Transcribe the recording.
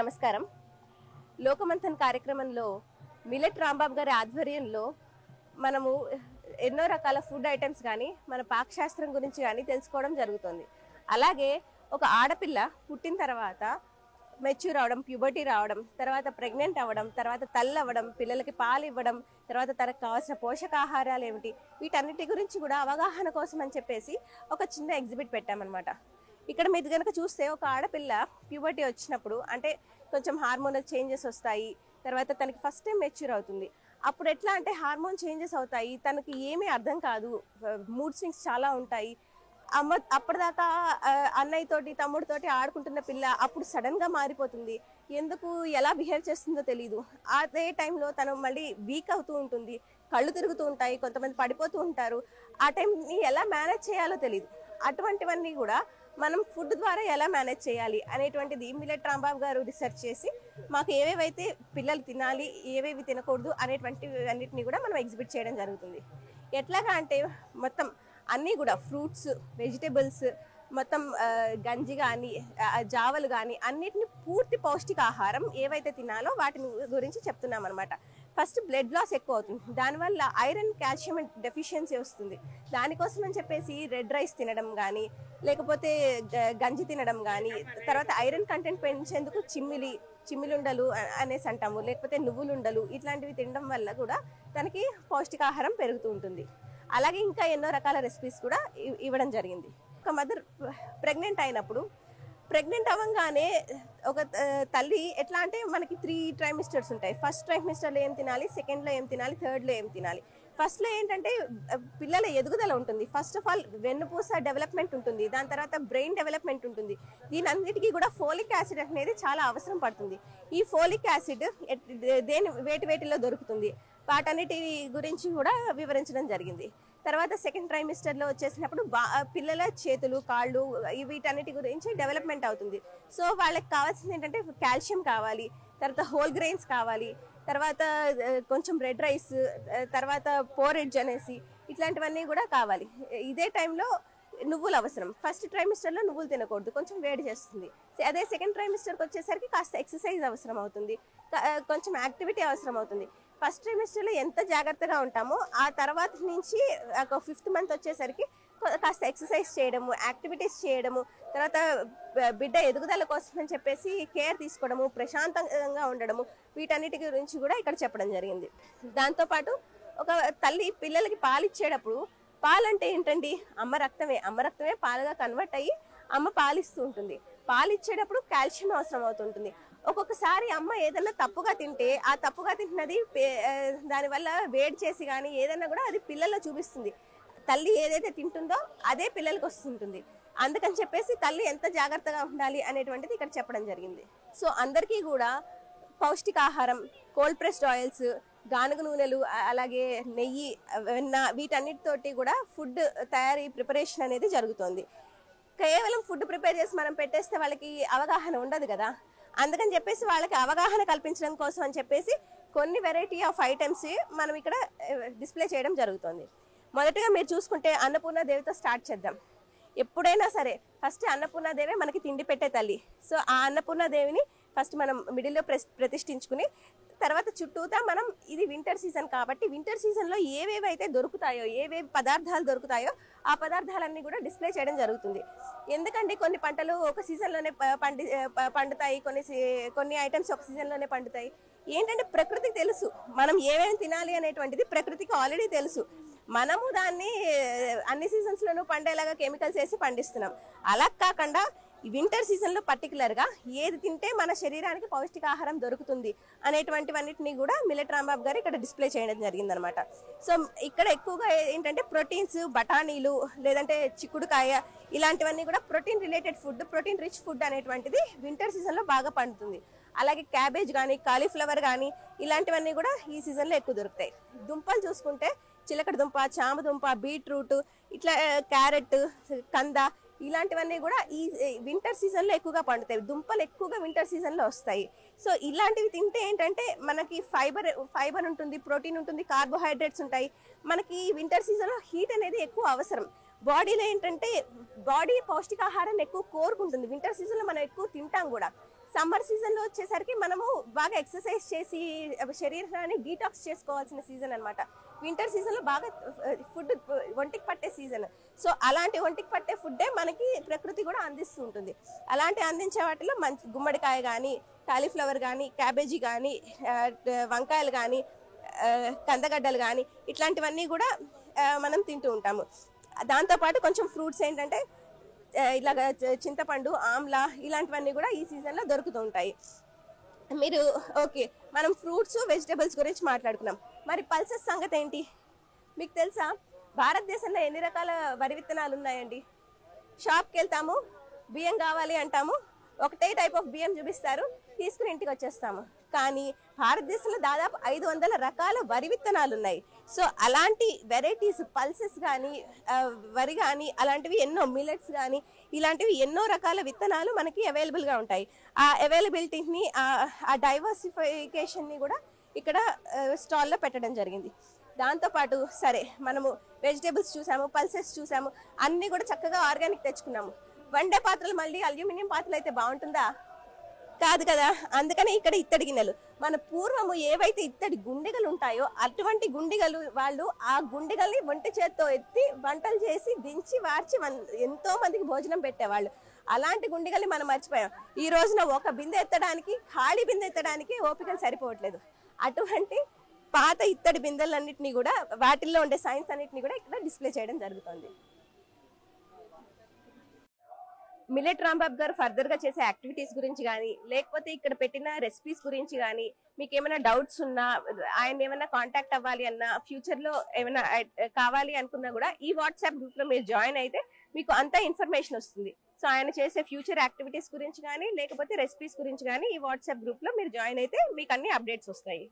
నమస్కారం. లోకమంథన్ కార్యక్రమంలో మిల్లెట్ రాంబాబు గారి ఆధ్వర్యంలో మనము ఎన్నో రకాల ఫుడ్ ఐటమ్స్ కానీ మన పాకశాస్త్రం గురించి కానీ తెలుసుకోవడం జరుగుతుంది. అలాగే ఒక ఆడపిల్ల పుట్టిన తర్వాత మెచ్యూర్ అవడం, ప్యూబర్టీ రావడం, తర్వాత ప్రెగ్నెంట్ అవ్వడం, తర్వాత తల్లి అవ్వడం, పిల్లలకి పాలు ఇవ్వడం, తర్వాత తనకు కావాల్సిన పోషకాహారాలు ఏమిటి, వీటన్నిటి గురించి కూడా అవగాహన కోసం అని చెప్పేసి ఒక చిన్న ఎగ్జిబిట్ పెట్టామన్నమాట. ఇక్కడ మీరు కనుక చూస్తే ఒక ఆడపిల్ల ప్యూబర్టీ వచ్చినప్పుడు అంటే కొంచెం హార్మోనల్ చేంజెస్ వస్తాయి, తర్వాత తనకి ఫస్ట్ టైం మెచ్యూర్ అవుతుంది. అప్పుడు ఎట్లా అంటే హార్మోన్ చేంజెస్ అవుతాయి, తనకి ఏమీ అర్థం కాదు, మూడ్ స్వింగ్స్ చాలా ఉంటాయి. అప్పటిదాకా అన్నయ్యతోటి తమ్ముడితోటి ఆడుకుంటున్న పిల్ల అప్పుడు సడన్ గా మారిపోతుంది. ఎందుకు ఎలా బిహేవ్ చేస్తుందో తెలియదు. అదే టైంలో తను మళ్ళీ వీక్ అవుతూ ఉంటుంది, కళ్ళు తిరుగుతూ ఉంటాయి, కొంతమంది పడిపోతూ ఉంటారు. ఆ టైంని ఎలా మేనేజ్ చేయాలో తెలియదు. అటువంటివన్నీ కూడా మనం ఫుడ్ ద్వారా ఎలా మేనేజ్ చేయాలి అనేటువంటిది మిల్లెట్ రాంబాబు గారు రీసెర్చ్ చేసి మాకు ఏవేవైతే పిల్లలు తినాలి, ఏవేవి తినకూడదు అనేటువంటి అన్నిటిని కూడా మనం ఎగ్జిబిట్ చేయడం జరుగుతుంది. ఎట్లాగా అంటే మొత్తం అన్నీ కూడా ఫ్రూట్స్, వెజిటేబుల్స్, మొత్తం గంజి కానీ జావలు కానీ అన్నిటిని పూర్తి పౌష్టికాహారం ఏవైతే తినాలో వాటిని గురించి చెప్తున్నాం అనమాట. ఫస్ట్ బ్లడ్ లాస్ ఎక్కువ అవుతుంది, దానివల్ల ఐరన్, కాల్షియం డెఫిషియన్సీ వస్తుంది. దానికోసం అని చెప్పేసి రెడ్ రైస్ తినడం కానీ, లేకపోతే గంజి తినడం కానీ, తర్వాత ఐరన్ కంటెంట్ పెంచేందుకు చిమ్మిలుండలు అనేసి అంటాము, లేకపోతే నువ్వులుండలు, ఇట్లాంటివి తినడం వల్ల కూడా తనకి పౌష్టికాహారం పెరుగుతూ ఉంటుంది. అలాగే ఇంకా ఎన్నో రకాల రెసిపీస్ కూడా ఇవ్వడం జరిగింది. ఒక మదర్ ప్రెగ్నెంట్ అయినప్పుడు, ప్రెగ్నెంట్ అవ్వగానే ఒక తల్లి ఎట్లా అంటే మనకి 3 ట్రైమిస్టర్స్ ఉంటాయి. ఫస్ట్ ట్రైమిస్టర్లో ఏం తినాలి, సెకండ్లో ఏం తినాలి, థర్డ్లో ఏం తినాలి. ఫస్ట్లో ఏంటంటే పిల్లల ఎదుగుదల ఉంటుంది. ఫస్ట్ ఆఫ్ ఆల్ వెన్నుపూస డెవలప్మెంట్ ఉంటుంది, దాని తర్వాత బ్రెయిన్ డెవలప్మెంట్ ఉంటుంది. దీని అన్నిటికీ కూడా ఫోలిక్ యాసిడ్ అనేది చాలా అవసరం పడుతుంది. ఈ ఫోలిక్ యాసిడ్ వేటిలో దొరుకుతుంది, వాటన్నిటి గురించి కూడా వివరించడం జరిగింది. తర్వాత సెకండ్ ట్రైమిస్టర్లో వచ్చేసినప్పుడు పిల్లల చేతులు, కాళ్ళు, వీటన్నిటి గురించి డెవలప్మెంట్ అవుతుంది. సో వాళ్ళకి కావాల్సింది ఏంటంటే కాల్షియం కావాలి, తర్వాత హోల్ గ్రెయిన్స్ కావాలి, తర్వాత కొంచెం రెడ్ రైస్, తర్వాత పోరెడ్జ్ అనేసి ఇట్లాంటివన్నీ కూడా కావాలి. ఇదే టైంలో నువ్వులు అవసరం. ఫస్ట్ ట్రైమిస్టర్లో నువ్వులు తినకూడదు, కొంచెం వేడి చేస్తుంది. అదే సెకండ్ ట్రైమిస్టర్కి వచ్చేసరికి కాస్త ఎక్సర్సైజ్ అవసరం అవుతుంది, కొంచెం యాక్టివిటీ అవసరం అవుతుంది. ఫస్ట్ ట్రైమిస్టర్లో ఎంత జాగ్రత్తగా ఉంటామో ఆ తర్వాత నుంచి ఒక 5th మంత్ వచ్చేసరికి కాస్త ఎక్సర్సైజ్ చేయడము, యాక్టివిటీస్ చేయడము, తర్వాత బిడ్డ ఎదుగుదల కోసం అని చెప్పేసి కేర్ తీసుకోవడము, ప్రశాంతంగా ఉండడము, వీటన్నిటి గురించి కూడా ఇక్కడ చెప్పడం జరిగింది. దాంతోపాటు ఒక తల్లి పిల్లలకి పాలు ఇచ్చేటప్పుడు, పాలంటే ఏంటండి, అమ్మ రక్తమే పాలుగా కన్వర్ట్ అయ్యి అమ్మ పాలిస్తూ ఉంటుంది. పాలు ఇచ్చేటప్పుడు కాల్షియం అవసరం అవుతుంటుంది. ఒక్కొక్కసారి అమ్మ ఏదైనా తప్పుగా తింటే ఆ తప్పుగా తింటున్నది దానివల్ల వేడి చేసి కానీ ఏదైనా కూడా అది పిల్లల్లో చూపిస్తుంది. తల్లి ఏదైతే తింటుందో అదే పిల్లలకు వస్తుంటుంది. అందుకని చెప్పేసి తల్లి ఎంత జాగ్రత్తగా ఉండాలి అనేటువంటిది ఇక్కడ చెప్పడం జరిగింది. సో అందరికీ కూడా పౌష్టికాహారం, కోల్డ్ ప్రెస్డ్ ఆయిల్స్, గానుగ నూనెలు, అలాగే నెయ్యి, వెన్న, వీటన్నిటితోటి కూడా ఫుడ్ తయారీ ప్రిపరేషన్ అనేది జరుగుతుంది. కేవలం ఫుడ్ ప్రిపేర్ చేసి మనం పెట్టేస్తే వాళ్ళకి అవగాహన ఉండదు కదా. అందుకని చెప్పేసి వాళ్ళకి అవగాహన కల్పించడం కోసం అని చెప్పేసి కొన్ని వెరైటీ ఆఫ్ ఐటమ్స్ మనం ఇక్కడ డిస్ప్లే చేయడం జరుగుతుంది. మొదటగా మీరు చూసుకుంటే అన్నపూర్ణాదేవితో స్టార్ట్ చేద్దాం. ఎప్పుడైనా సరే ఫస్ట్ అన్నపూర్ణాదేవి మనకి తిండి పెట్టే తల్లి. సో ఆ అన్నపూర్ణాదేవిని ఫస్ట్ మనం మిడిల్లో ప్రతిష్ఠించుకుని, తర్వాత చుట్టూతా మనం, ఇది వింటర్ సీజన్ కాబట్టి వింటర్ సీజన్లో ఏవేవైతే దొరుకుతాయో, ఏవేవి పదార్థాలు దొరుకుతాయో ఆ పదార్థాలన్నీ కూడా డిస్ప్లే చేయడం జరుగుతుంది. ఎందుకంటే కొన్ని పంటలు ఒక సీజన్లోనే పండుతాయి, కొన్ని ఐటమ్స్ ఒక సీజన్లోనే పండుతాయి. ఏంటంటే ప్రకృతికి తెలుసు మనం ఏమేమి తినాలి అనేటువంటిది, ప్రకృతికి ఆల్రెడీ తెలుసు. మనము దాన్ని అన్ని సీజన్స్లోనూ పండేలాగా కెమికల్స్ వేసి పండిస్తున్నాం. అలా కాకుండా వింటర్ సీజన్లో పర్టికులర్గా ఏది తింటే మన శరీరానికి పౌష్టికాహారం దొరుకుతుంది అనేటువంటివన్నిటిని కూడా మిల్లెట్ రాంబాబు గారు ఇక్కడ డిస్ప్లే చేయడం జరిగిందనమాట. సో ఇక్కడ ఎక్కువగా ఏంటంటే ప్రోటీన్స్, బఠానీలు, లేదంటే చిక్కుడుకాయ, ఇలాంటివన్నీ కూడా protein related food, protein rich food అనేటువంటిది వింటర్ సీజన్లో బాగా పండుతుంది. అలాగే క్యాబేజ్ కానీ, కాలీఫ్లవర్ కానీ, ఇలాంటివన్నీ కూడా ఈ సీజన్లో ఎక్కువ దొరుకుతాయి. దుంపలు చూసుకుంటే చిలకడ దుంప, చామదుంప, బీట్రూట్, ఇట్లా క్యారెట్, కంద, ఇలాంటివన్నీ కూడా ఈ వింటర్ సీజన్లో ఎక్కువగా పండుతాయి. దుంపలు ఎక్కువగా వింటర్ సీజన్లో వస్తాయి. సో ఇలాంటివి తింటే ఏంటంటే మనకి ఫైబర్ ఉంటుంది, ప్రోటీన్ ఉంటుంది, కార్బోహైడ్రేట్స్ ఉంటాయి. మనకి వింటర్ సీజన్లో హీట్ అనేది ఎక్కువ అవసరం. బాడీలో ఏంటంటే బాడీ పౌష్టికాహారాన్ని ఎక్కువ కోరుకుంటుంది. వింటర్ సీజన్లో మనం ఎక్కువ తింటాం కూడా. సమ్మర్ సీజన్ లో వచ్చేసరికి మనము బాగా ఎక్సర్సైజ్ చేసి శరీరాన్ని డీటాక్స్ చేసుకోవాల్సిన సీజన్ అన్నమాట. వింటర్ సీజన్ లో బాగా ఫుడ్ ఒంటికి పట్టే సీజన్. సో అలాంటి ఒంటికి పట్టే ఫుడ్డే మనకి ప్రకృతి కూడా అందిస్తూ ఉంటుంది. అలాంటి అందించే వాటిలో మంచి గుమ్మడికాయ కానీ, కాలీఫ్లవర్ కానీ, క్యాబేజీ కానీ, వంకాయలు కానీ, కందగడ్డలు కానీ, ఇట్లాంటివన్నీ కూడా మనం తింటూ ఉంటాము. దాంతోపాటు కొంచెం ఫ్రూట్స్ ఏంటంటే ఇలాగ చింతపండు, ఆమ్లా ఇలాంటివన్నీ కూడా ఈ సీజన్లో దొరుకుతూ ఉంటాయి. మీరు ఓకే, మనం ఫ్రూట్స్ వెజిటబుల్స్ గురించి మాట్లాడుకున్నాం. మరి పల్సెస్ సంగతి ఏంటి? మీకు తెలుసా భారతదేశంలో ఎన్ని రకాల వరి విత్తనాలు ఉన్నాయండి? షాప్కి వెళ్తాము, బియ్యం కావాలి అంటాము, ఒకటే టైప్ ఆఫ్ బియ్యం చూపిస్తారు, తీసుకుని ఇంటికి వచ్చేస్తాము. కానీ భారతదేశంలో దాదాపు 500 రకాల వరి విత్తనాలు ఉన్నాయి. సో అలాంటి వెరైటీస్, పల్సెస్ కానీ, వరి కానీ, అలాంటివి ఎన్నో, మిల్లెట్స్ కానీ, ఇలాంటివి ఎన్నో రకాల విత్తనాలు మనకి అవైలబుల్గా ఉంటాయి. ఆ అవైలబిలిటీని, ఆ డైవర్సిఫికేషన్ని కూడా ఇక్కడ స్టాల్లో పెట్టడం జరిగింది. దాంతోపాటు సరే, మనము వెజిటేబుల్స్ చూసాము, పల్సెస్ చూసాము, అన్నీ కూడా చక్కగా ఆర్గానిక్ తెచ్చుకున్నాము. వండే పాత్రలు మళ్ళీ అల్యూమినియం పాత్రలు అయితే బాగుంటుందా? కాదు కదా. అందుకని ఇక్కడ ఇత్తడి గిన్నెలు. మన పూర్వము ఏవైతే ఇత్తడి గుండిగలు ఉంటాయో అటువంటి గుండిగలు వాళ్ళు ఆ గుండిగల్ని ఒంటి చేత్తో ఎత్తి వంటలు చేసి దించి వార్చి ఎంతో మందికి భోజనం పెట్టేవాళ్ళు. అలాంటి గుండిగల్ని మనం మర్చిపోయాం. ఈ రోజున ఒక బిందె ఎత్తడానికి, ఖాళీ బిందె ఎత్తడానికి ఓపికలు సరిపోవట్లేదు. అటువంటి పాత ఇత్తడి బిందెలన్నింటినీ కూడా, వాటిల్లో ఉండే సైన్స్ అన్నిటిని కూడా ఇక్కడ డిస్ప్లే చేయడం జరుగుతుంది. మిల్లెట్ రాంబాబు గారు ఫర్దర్ గా చేసే యాక్టివిటీస్ గురించి కానీ, లేకపోతే ఇక్కడ పెట్టిన రెసిపీస్ గురించి కానీ, మీకు ఏమైనా డౌట్స్ ఉన్నా, ఆయన ఏమైనా కాంటాక్ట్ అవ్వాలి అన్నా, ఫ్యూచర్ లో ఏమైనా కావాలి అనుకున్నా కూడా ఈ వాట్సాప్ గ్రూప్ లో మీరు జాయిన్ అయితే మీకు అంతా ఇన్ఫర్మేషన్ వస్తుంది. సో ఆయన చేసే ఫ్యూచర్ యాక్టివిటీస్ గురించి కానీ, లేకపోతే రెసిపీస్ గురించి కానీ ఈ వాట్సాప్ గ్రూప్ లో మీరు జాయిన్ అయితే మీకు అన్ని అప్డేట్స్ వస్తాయి.